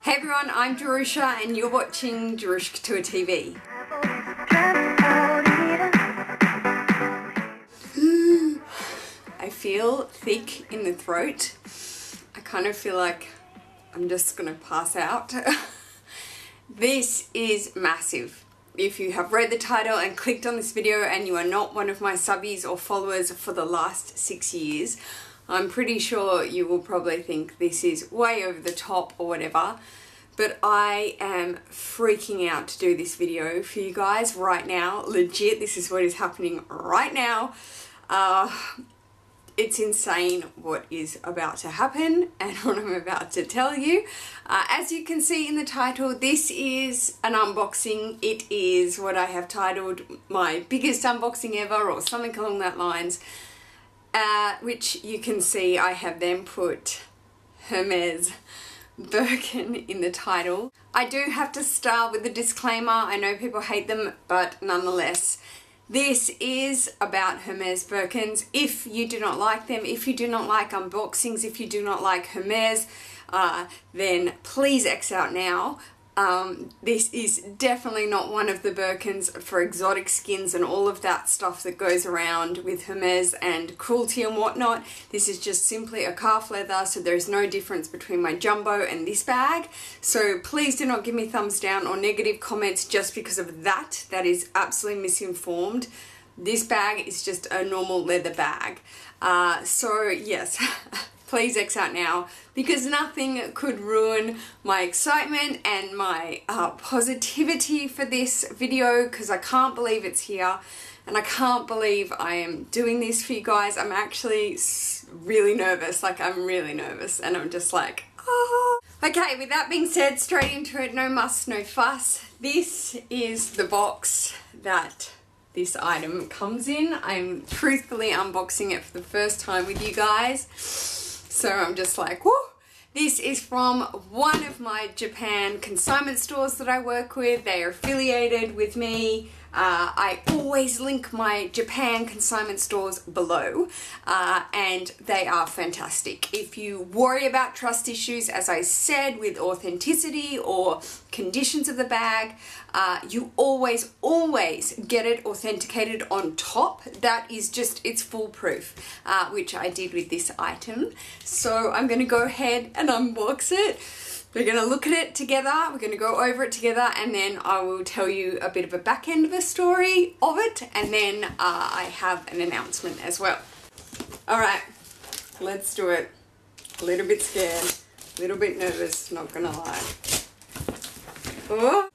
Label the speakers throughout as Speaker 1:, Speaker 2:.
Speaker 1: Hey everyone, I'm Jerusha and you're watching Jerusha COUTURE TV. I feel thick in the throat. I kind of feel like I'm just gonna pass out. This is massive. If you have read the title and clicked on this video and you are not one of my subbies or followers for the last 6 years, I'm pretty sure you will probably think this is way over the top or whatever, but I am freaking out to do this video for you guys right now. Legit, this is what is happening right now. It's insane what is about to happen and what I'm about to tell you. As you can see in the title, this is an unboxing. It is what I have titled my biggest unboxing ever or something along that lines. Which you can see I have then put Hermès Birkin in the title. I do have to start with a disclaimer. I know people hate them, but nonetheless, this is about Hermès Birkins. If you do not like them, if you do not like unboxings, if you do not like Hermès, then please X out now. This is definitely not one of the Birkins for exotic skins and all of that stuff that goes around with Hermès and cruelty and whatnot. This is just simply a calf leather, so there's no difference between my jumbo and this bag. So please do not give me thumbs down or negative comments just because of that. That is absolutely misinformed. This bag is just a normal leather bag. So yes. Please X out now, because nothing could ruin my excitement and my positivity for this video, because I can't believe it's here and I can't believe I am doing this for you guys. I'm actually really nervous, like I'm really nervous, and I'm just like, oh. Okay, with that being said, straight into it, no muss, no fuss. This is the box that this item comes in. I'm truthfully unboxing it for the first time with you guys. So I'm just like, whoo! This is from one of my Japan consignment stores that I work with. They are affiliated with me. I always link my Japan consignment stores below, and they are fantastic. If you worry about trust issues, as I said, with authenticity or conditions of the bag, you always get it authenticated on top. That is just, it's foolproof, which I did with this item. So I'm going to go ahead and unbox it. We're going to look at it together, we're going to go over it together, and then I will tell you a bit of a back end of a story of it, and then I have an announcement as well. Alright, let's do it. A little bit scared, a little bit nervous, not gonna lie. Oh.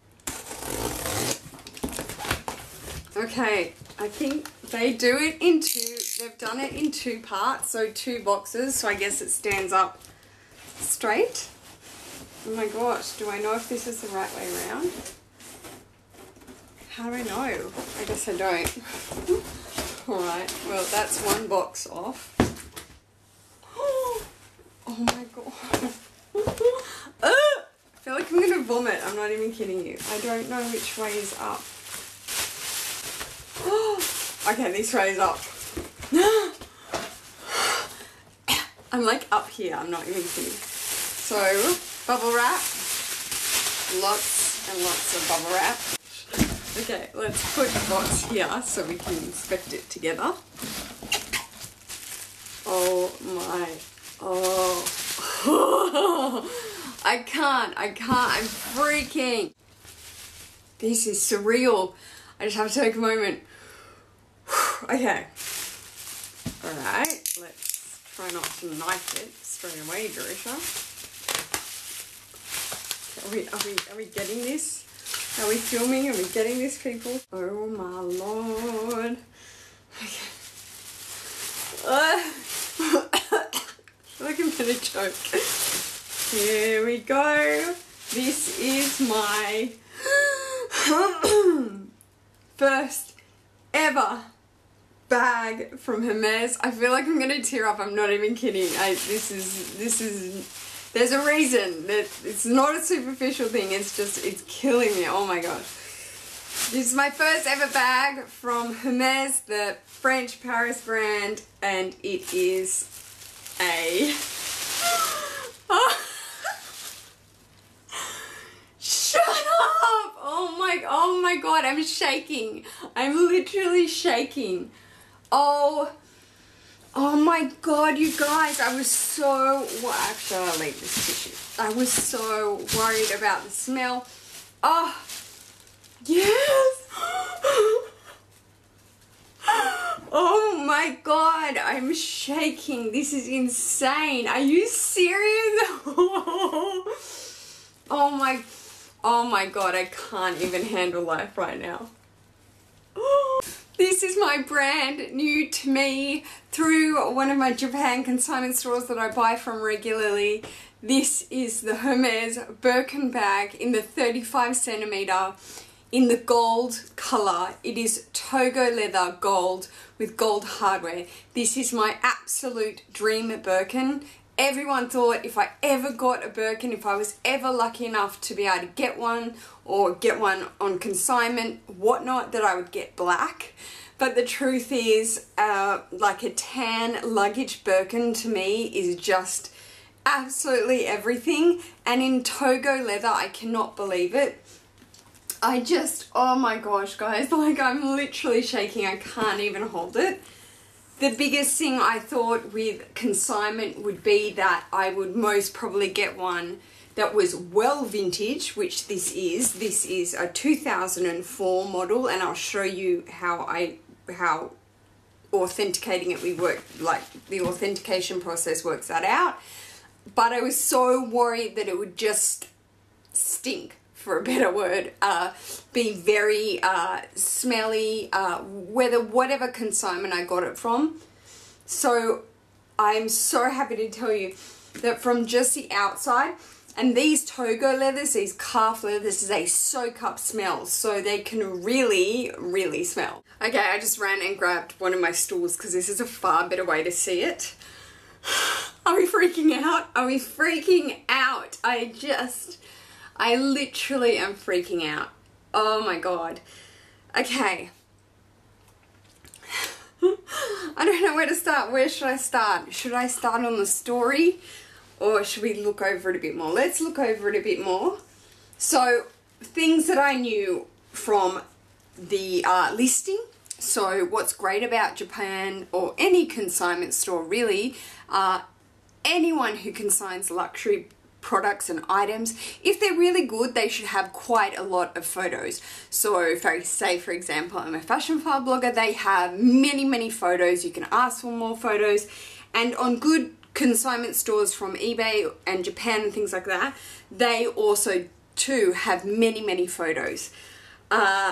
Speaker 1: Okay, I think they do it in they've done it in two parts, so two boxes, so I guess it stands up straight. Oh my gosh, do I know if this is the right way around? How do I know? I guess I don't. Alright, well that's one box off. Oh my god. I feel like I'm gonna vomit, I'm not even kidding you. I don't know which way is up. Okay, this way is up. I'm like up here, I'm not even kidding. So, bubble wrap, lots and lots of bubble wrap. Okay, let's put the box here so we can inspect it together. Oh my, oh. I can't, I'm freaking. This is surreal. I just have to take a moment. Okay. Alright, let's try not to knife it straight away, Jerusha. Are we getting this? Are we filming? Are we getting this, people? Oh my lord. Okay. I feel like I'm gonna choke. Here we go. This is my first ever bag from Hermès. I feel like I'm gonna tear up. I'm not even kidding. This is. There's a reason that it's not a superficial thing, it's just, it's killing me, oh my gosh. This is my first ever bag from Hermès, the French Paris brand, and it is a... god, I'm shaking. I'm literally shaking. Oh my god, you guys, I was so, well, actually I'll leave this tissue. I was so worried about the smell. Oh, yes. Oh my god, I'm shaking. This is insane. Are you serious? Oh my god, I can't even handle life right now. This is my brand new to me through one of my Japan consignment stores that I buy from regularly. This is the Hermès Birkin bag in the 35cm in the gold colour. It is Togo leather gold with gold hardware. This is my absolute dream Birkin. Everyone thought if I ever got a Birkin, if I was ever lucky enough to be able to get one or get one on consignment, whatnot, that I would get black. But the truth is, like a tan luggage Birkin to me is just absolutely everything. And in Togo leather, I cannot believe it. I just, oh my gosh, guys, like I'm literally shaking. I can't even hold it. The biggest thing I thought with consignment would be that I would most probably get one that was well vintage, which this is. This is a 2004 model, and I'll show you how authenticating it we work, like the authentication process works that out. But I was so worried that it would just stink, for a better word, be very smelly, whatever consignment I got it from. So I'm so happy to tell you that from just the outside, and these Togo leathers, these calf leathers, they soak up smells, so they can really, really smell. Okay, I just ran and grabbed one of my stools because this is a far better way to see it. Are we freaking out? Are we freaking out? I literally am freaking out. Oh my god. Okay. I don't know where to start. Where should I start? Should I start on the story or should we look over it a bit more? Let's look over it a bit more. So, things that I knew from the listing. So, what's great about Japan or any consignment store really, anyone who consigns luxury products and items, if they're really good, they should have quite a lot of photos. So if I say, for example, I'm a fashion file blogger, they have many photos. You can ask for more photos, and on good consignment stores from eBay and Japan and things like that, they also too have many photos.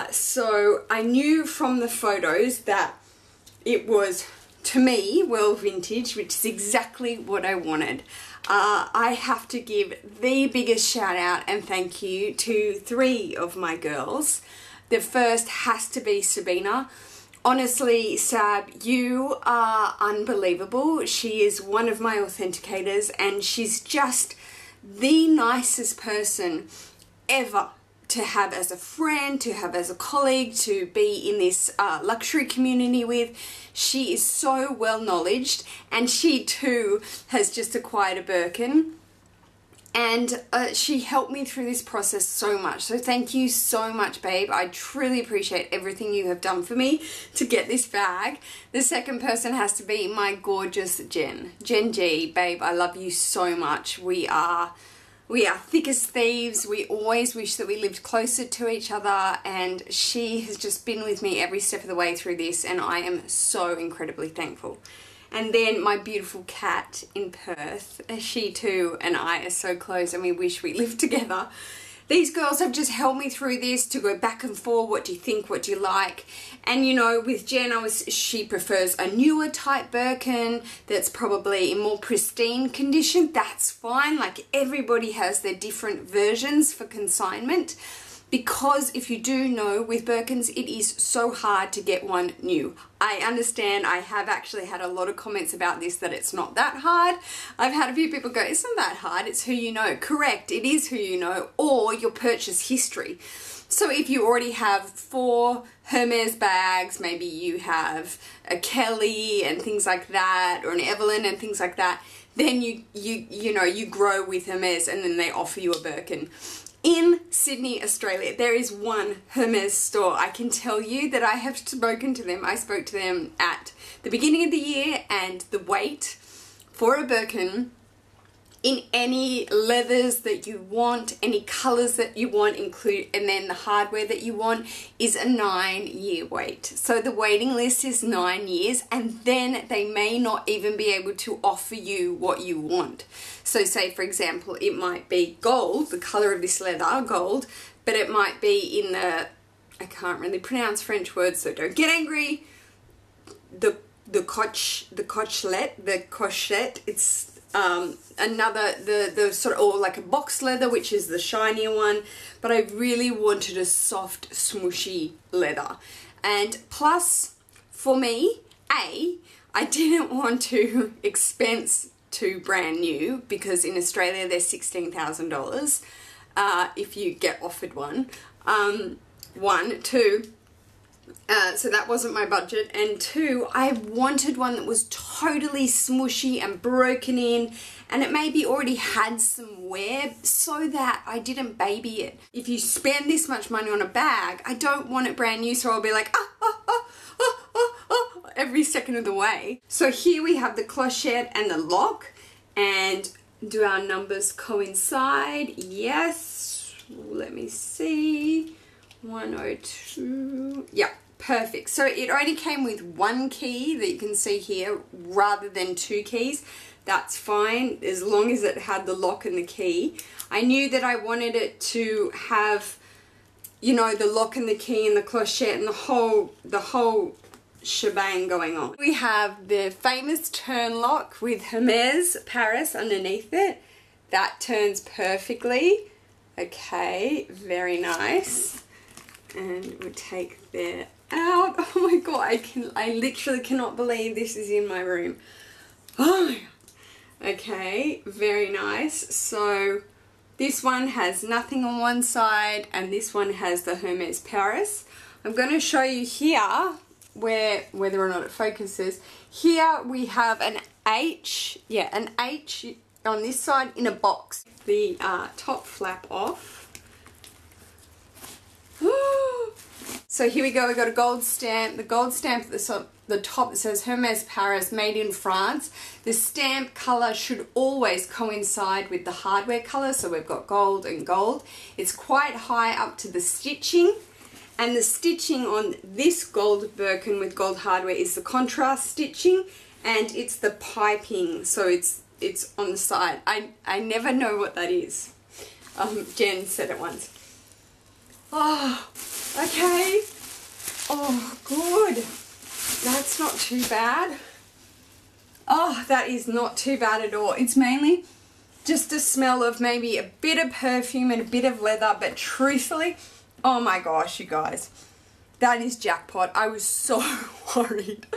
Speaker 1: So I knew from the photos that it was, to me, well vintage, which is exactly what I wanted. I have to give the biggest shout out and thank you to 3 of my girls. The first has to be Sabina. Honestly, Sab, you are unbelievable. She is one of my authenticators and she's just the nicest person ever to have as a friend, to have as a colleague, to be in this luxury community with. She is so well knowledged, and she too has just acquired a Birkin, and she helped me through this process so much. So thank you so much, babe. I truly appreciate everything you have done for me to get this bag. The second person has to be my gorgeous Jenn G. Babe, I love you so much. We are thick as thieves. We always wish that we lived closer to each other, and she has just been with me every step of the way through this, and I am so incredibly thankful. And then my beautiful cat in Perth, she too and I are so close and we wish we lived together. These girls have just helped me through this to go back and forth. What do you think? What do you like? And you know, with Jen, she prefers a newer type Birkin that's probably in more pristine condition. That's fine. Like, everybody has their different versions for consignment. Because if you do know, with Birkins, it is so hard to get one new. I understand. I have actually had a lot of comments about this, that it's not that hard. I've had a few people go, it's not that hard, it's who you know. Correct, it is who you know, or your purchase history. So if you already have 4 Hermès bags, maybe you have a Kelly and things like that, or an Evelyn and things like that, then you know, you grow with Hermès and then they offer you a Birkin. In Sydney, Australia, there is one Hermès store. I can tell you that I have spoken to them. I spoke to them at the beginning of the year, and the weight for a Birkin in any leathers that you want, any colors that you want, include, and then the hardware that you want, is a 9-year wait. So the waiting list is 9 years, and then they may not even be able to offer you what you want. So say, for example, it might be gold, the color of this leather, gold, but it might be in the, I can't really pronounce French words, so don't get angry, the cochette, it's another, the sort of, or like a box leather, which is the shinier one, but I really wanted a soft smooshy leather. And plus, for me, I didn't want to expense to brand new, because in Australia they're $16,000 if you get offered one. So that wasn't my budget, and 2, I wanted one that was totally smooshy and broken in, and it maybe already had some wear, so that I didn't baby it. If you spend this much money on a bag, I don't want it brand new, so I'll be like every second of the way. So here we have the clochette and the lock, and do our numbers coincide? Yes. Let me see. 102. Yeah. Perfect. So it only came with 1 key that you can see here rather than 2 keys. That's fine as long as it had the lock and the key. I knew that I wanted it to have, you know, the lock and the key and the clochette and the whole shebang going on. We have the famous turn lock with Hermès Paris underneath it. That turns perfectly. Okay, very nice. And we'll take that out. Oh my god, I literally cannot believe this is in my room. Oh, okay, very nice. So this one has nothing on one side, and this one has the Hermès Paris. I'm going to show you here whether or not it focuses. Here we have an H, yeah, an H on this side in a box. The top flap off. So here we go, we got a gold stamp. The gold stamp at the top that says Hermès Paris, made in France. The stamp colour should always coincide with the hardware colour, so we've got gold and gold. It's quite high up to the stitching, and the stitching on this gold Birkin with gold hardware is the contrast stitching, and it's the piping, so it's on the side. I never know what that is. Jen said it once. Oh, okay. Oh, good. That's not too bad. Oh, that is not too bad at all. It's mainly just a smell of maybe a bit of perfume and a bit of leather, but truthfully, oh my gosh, you guys, that is jackpot. I was so worried.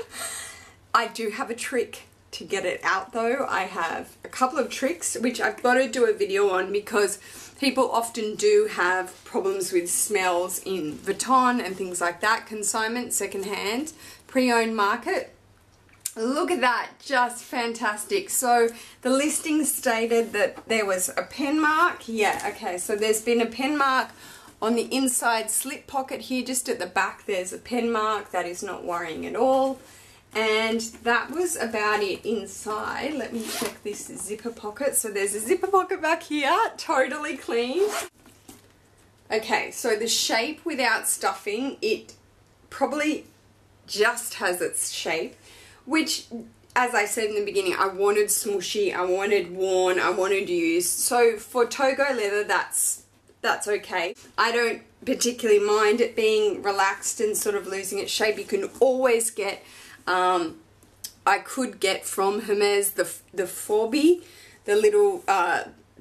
Speaker 1: I do have a trick to get it out though. I have a couple of tricks which I've got to do a video on, because people often do have problems with smells in Vuitton and things like that, consignment, secondhand, pre-owned market. Look at that, just fantastic. So the listing stated that there was a pen mark. Yeah, okay, so there's been a pen mark on the inside slip pocket here, just at the back there's a pen mark. That is not worrying at all. And that was about it inside. Let me check this zipper pocket. So there's a zipper pocket back here, totally clean. Okay, so the shape without stuffing, it probably just has its shape, which, as I said in the beginning, I wanted smooshy, I wanted worn, I wanted used. So for Togo leather, that's okay. I don't particularly mind it being relaxed and sort of losing its shape. You can always get, I could get from Hermès the Subie, the little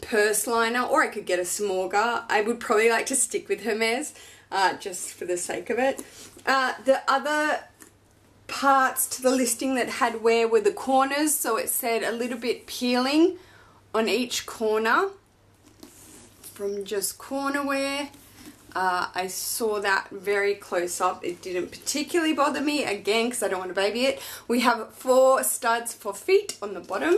Speaker 1: purse liner, or I could get a Smorga. I would probably like to stick with Hermès just for the sake of it. The other parts to the listing that had wear were the corners, so it said a little bit peeling on each corner from just corner wear. I saw that very close up. It didn't particularly bother me, again, because I don't want to baby it. We have 4 studs for feet on the bottom,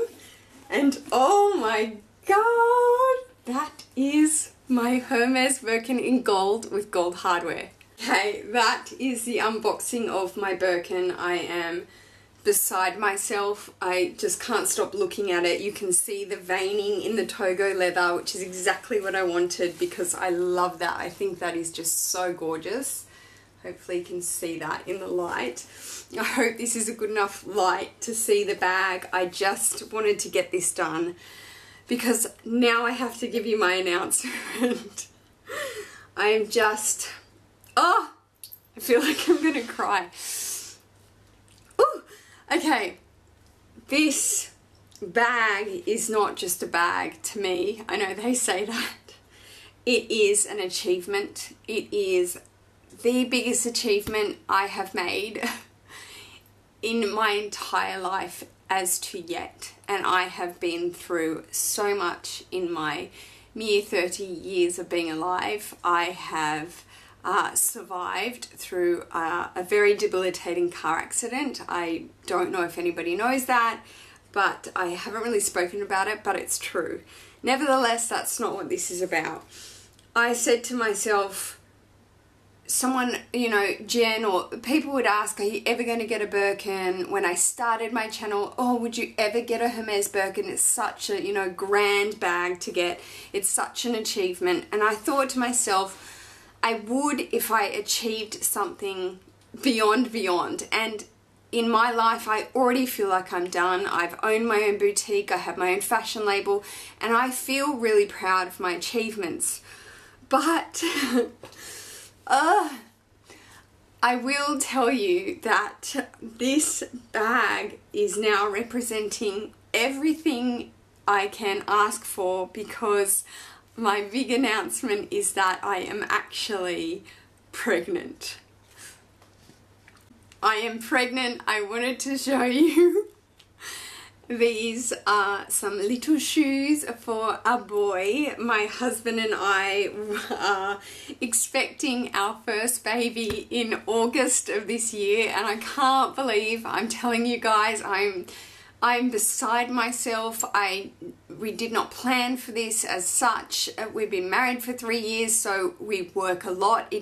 Speaker 1: and oh my god, that is my Hermès Birkin in gold with gold hardware. Okay, that is the unboxing of my Birkin. I am beside myself. I just can't stop looking at it. You can see the veining in the Togo leather, which is exactly what I wanted because I love that. I think that is just so gorgeous. Hopefully you can see that in the light. I hope this is a good enough light to see the bag. I just wanted to get this done because now I have to give you my announcement. I am just, oh, I feel like I'm gonna cry. Ooh, okay, this bag is not just a bag to me. I know they say that. It is an achievement. It is the biggest achievement I have made in my entire life as to yet, and I have been through so much in my mere 30 years of being alive. I have survived through a very debilitating car accident. I don't know if anybody knows that, but I haven't really spoken about it, but it's true. Nevertheless, that's not what this is about. I said to myself, someone, you know, Jen, or people would ask, are you ever going to get a Birkin? When I started my channel, oh, would you ever get a Hermès Birkin? It's such a, you know, grand bag to get. It's such an achievement. And I thought to myself, I would if I achieved something beyond. And in my life, I already feel like I'm done. I've owned my own boutique. I have my own fashion label. And I feel really proud of my achievements. But I will tell you that this bag is now representing everything I can ask for, because my big announcement is that I am actually pregnant. I am pregnant. I wanted to show you. These are some little shoes for a boy. My husband and I are expecting our first baby in August of this year, and I can't believe I'm telling you guys, I'm beside myself. We did not plan for this as such. We've been married for 3 years, so we work a lot.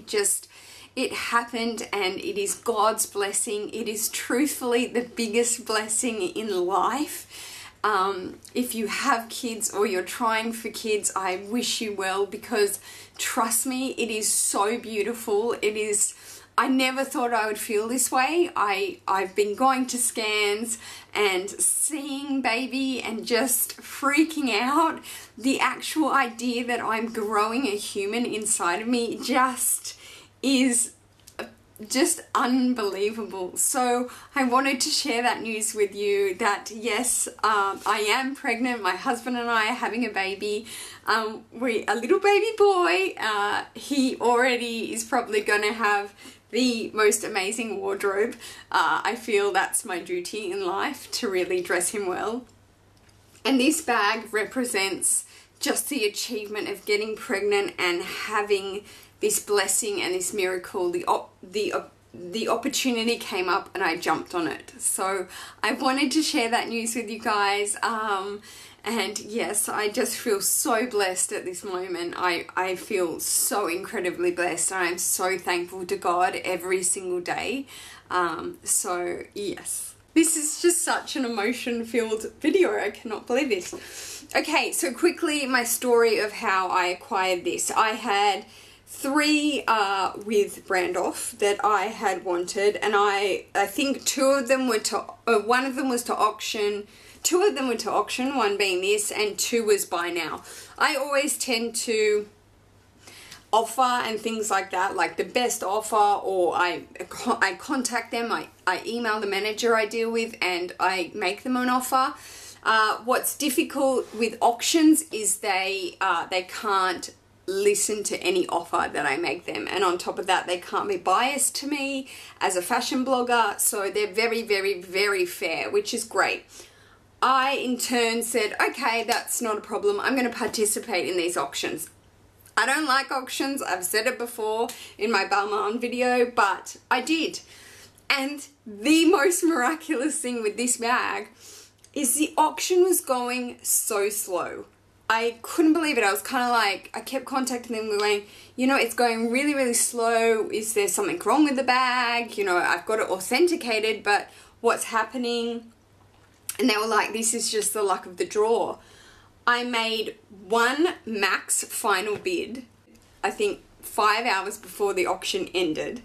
Speaker 1: It happened, and it is God's blessing. It is truthfully the biggest blessing in life. If you have kids or you're trying for kids, I wish you well, because trust me, it is so beautiful. It is, I never thought I would feel this way. I've been going to scans and seeing baby and just freaking out. The actual idea that I'm growing a human inside of me just is just unbelievable. So I wanted to share that news with you, that yes, I am pregnant. My husband and I are having a baby. A little baby boy. He already is probably gonna have the most amazing wardrobe. I feel that's my duty in life, to really dress him well. And this bag represents just the achievement of getting pregnant and having this blessing and this miracle. The opportunity came up and I jumped on it. So I wanted to share that news with you guys. And yes, I just feel so blessed at this moment. I feel so incredibly blessed. I'm so thankful to God every single day. So yes, this is just such an emotion-filled video. I cannot believe this. Okay, so quickly, my story of how I acquired this. I had 3 with BrandOff that I had wanted, and I think 2 of them were to, one of them was to auction, 2 of them were to auction, one being this, and 2 was buy now. I always tend to offer and things like that, like the best offer, or I contact them, I email the manager I deal with and I make them an offer. What's difficult with auctions is they can't listen to any offer that I make them, and on top of that they can't be biased to me as a fashion blogger, so they're very, very, very fair, which is great. I in turn said, okay, that's not a problem, I'm going to participate in these auctions. I don't like auctions, I've said it before in my Balmain video, but I did. And the most miraculous thing with this bag is the auction was going so slow. I couldn't believe it. I was kind of like, I kept contacting them going, you know, it's going really, really slow. Is there something wrong with the bag? You know, I've got it authenticated, but what's happening? And they were like, this is just the luck of the draw. I made one max final bid, I think 5 hours before the auction ended.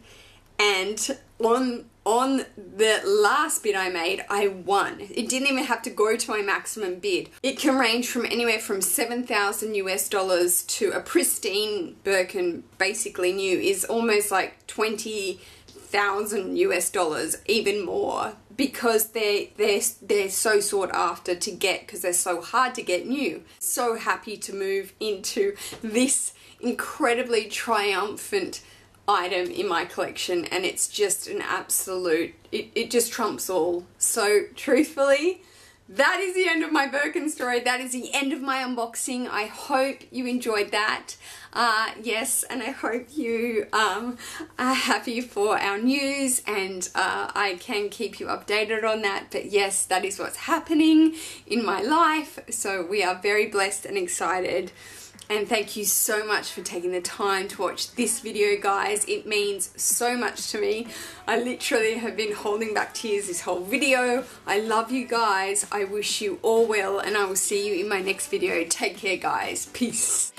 Speaker 1: And on the last bid I made, I won. It didn't even have to go to my maximum bid. It can range from anywhere from $7,000 US to a pristine Birkin, basically new, is almost like $20,000 US, even more, because they're so sought after to get, because they're so hard to get new. So happy to move into this incredibly triumphant item in my collection, and it's just an absolute, it just trumps all. So truthfully, that is the end of my Birkin story. That is the end of my unboxing. I hope you enjoyed that. Yes, and I hope you are happy for our news, and I can keep you updated on that. But yes, that is what's happening in my life. So we are very blessed and excited. And thank you so much for taking the time to watch this video, guys. It means so much to me. I literally have been holding back tears this whole video. I love you guys. I wish you all well, and I will see you in my next video. Take care, guys. Peace.